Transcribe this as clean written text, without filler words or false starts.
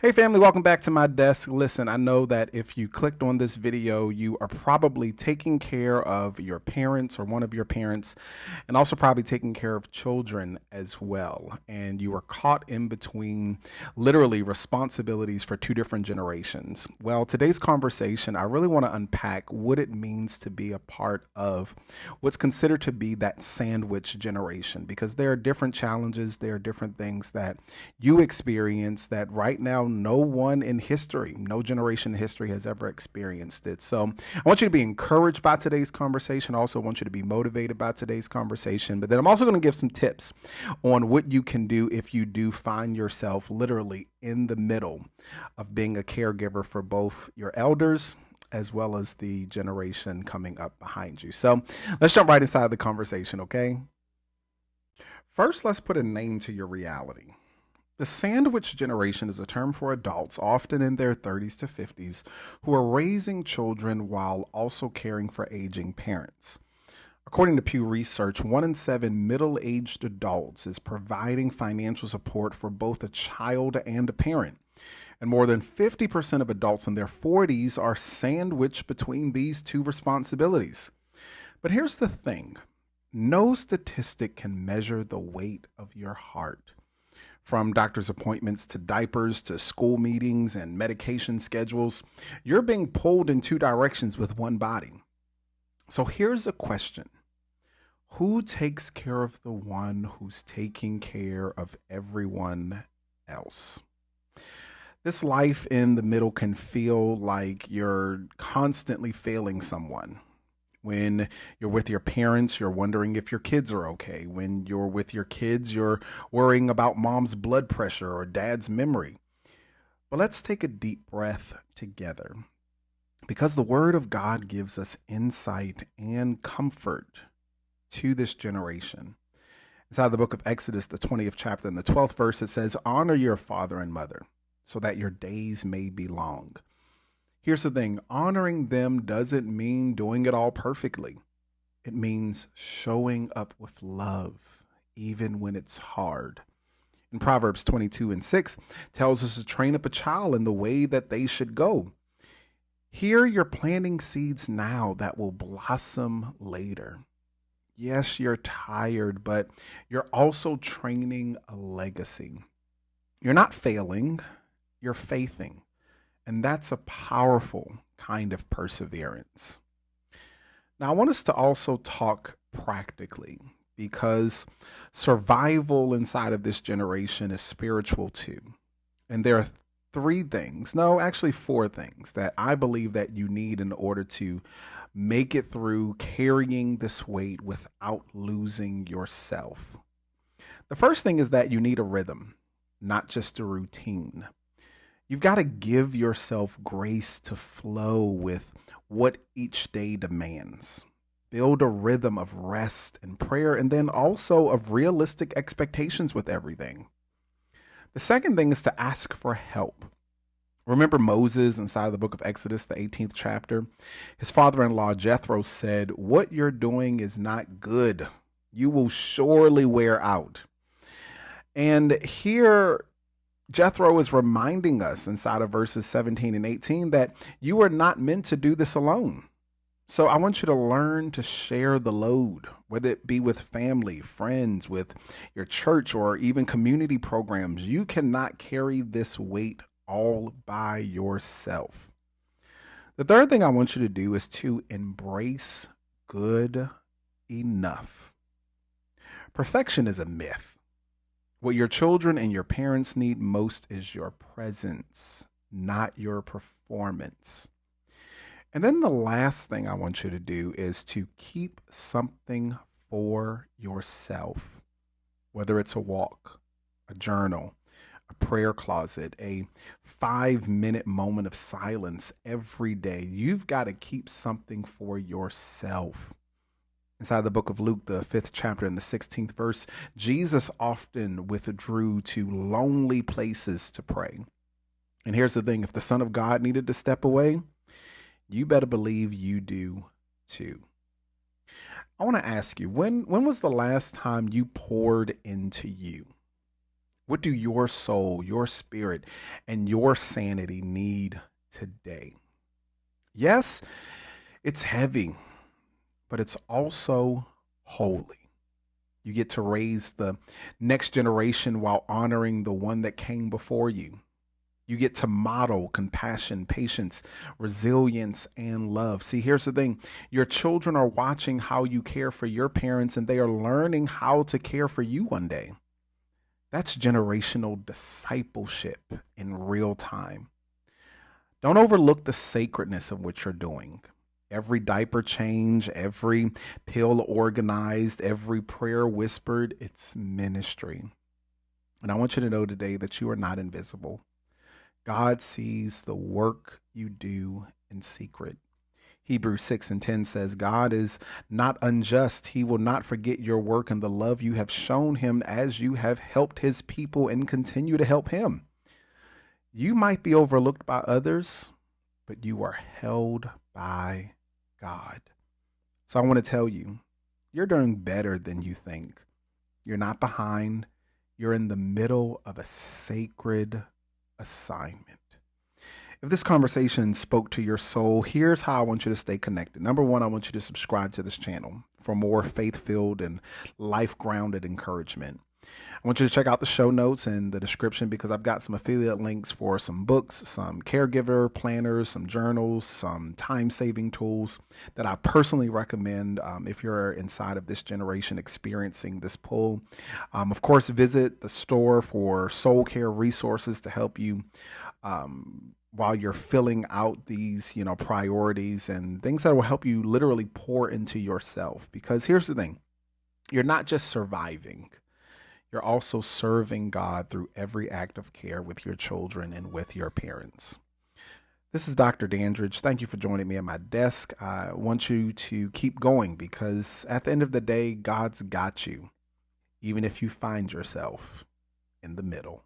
Hey family, welcome back to my desk. Listen, I know that if you clicked on this video, you are probably taking care of your parents or one of your parents, and also probably taking care of children as well. And you are caught in between literally responsibilities for two different generations. Well, today's conversation, I really want to unpack what it means to be a part of what's considered to be that sandwich generation, because there are different challenges, there are different things that you experience that right now no one in history, no generation in history has ever experienced it. So I want you to be encouraged by today's conversation. I also want you to be motivated by today's conversation. But then I'm also going to give some tips on what you can do if you do find yourself literally in the middle of being a caregiver for both your elders as well as the generation coming up behind you. So let's jump right inside the conversation, okay? First, let's put a name to your reality. The sandwich generation is a term for adults, often in their 30s to 50s, who are raising children while also caring for aging parents. According to Pew Research, 1 in 7 middle aged adults is providing financial support for both a child and a parent. And more than 50% of adults in their 40s are sandwiched between these two responsibilities. But here's the thing, no statistic can measure the weight of your heart. From doctor's appointments to diapers to school meetings and medication schedules, you're being pulled in two directions with one body. So here's a question. Who takes care of the one who's taking care of everyone else? This life in the middle can feel like you're constantly failing someone. When you're with your parents, you're wondering if your kids are okay. When you're with your kids, you're worrying about mom's blood pressure or dad's memory. But let's take a deep breath together, because the Word of God gives us insight and comfort to this generation. Inside the book of Exodus, the 20th chapter and the 12th verse, it says, "Honor your father and mother, so that your days may be long." Here's the thing, honoring them doesn't mean doing it all perfectly. It means showing up with love, even when it's hard. And Proverbs 22:6 tells us to train up a child in the way that they should go. Here you're planting seeds now that will blossom later. Yes, you're tired, but you're also training a legacy. You're not failing, you're faithing. And that's a powerful kind of perseverance. Now, I want us to also talk practically, because survival inside of this generation is spiritual too. And there are three things, no, actually four things that I believe that you need in order to make it through carrying this weight without losing yourself. The first thing is that you need a rhythm, not just a routine. You've got to give yourself grace to flow with what each day demands. Build a rhythm of rest and prayer, and then also of realistic expectations with everything. The second thing is to ask for help. Remember Moses inside of the book of Exodus, the 18th chapter? His father-in-law Jethro said, "What you're doing is not good. You will surely wear out." And here Jethro is reminding us inside of verses 17 and 18 that you are not meant to do this alone. So I want you to learn to share the load, whether it be with family, friends, with your church, or even community programs. You cannot carry this weight all by yourself. The third thing I want you to do is to embrace good enough. Perfection is a myth. What your children and your parents need most is your presence, not your performance. And then the last thing I want you to do is to keep something for yourself, whether it's a walk, a journal, a prayer closet, a 5-minute moment of silence every day. You've got to keep something for yourself. Inside the book of Luke, the 5th chapter and the 16th verse, Jesus often withdrew to lonely places to pray. And here's the thing, if the Son of God needed to step away, you better believe you do too. I want to ask you, when was the last time you poured into you? What do your soul, your spirit, and your sanity need today? Yes, it's heavy, but it's also holy. You get to raise the next generation while honoring the one that came before you. You get to model compassion, patience, resilience, and love. See, here's the thing, your children are watching how you care for your parents, and they are learning how to care for you one day. That's generational discipleship in real time. Don't overlook the sacredness of what you're doing. Every diaper change, every pill organized, every prayer whispered, it's ministry. And I want you to know today that you are not invisible. God sees the work you do in secret. Hebrews 6 and 10 says, God is not unjust. He will not forget your work and the love you have shown him as you have helped his people and continue to help him. You might be overlooked by others, but you are held by God. So I want to tell you, you're doing better than you think. You're not behind. You're in the middle of a sacred assignment. If this conversation spoke to your soul, here's how I want you to stay connected. Number one, I want you to subscribe to this channel for more faith-filled and life-grounded encouragement. I want you to check out the show notes and the description because I've got some affiliate links for some books, some caregiver planners, some journals, some time-saving tools that I personally recommend if you're inside of this generation experiencing this pull. Of course, visit the store for soul care resources to help you while you're filling out these, priorities and things that will help you literally pour into yourself. Because here's the thing, you're not just surviving. You're also serving God through every act of care with your children and with your parents. This is Dr. Dandridge. Thank you for joining me at my desk. I want you to keep going because at the end of the day, God's got you, even if you find yourself in the middle.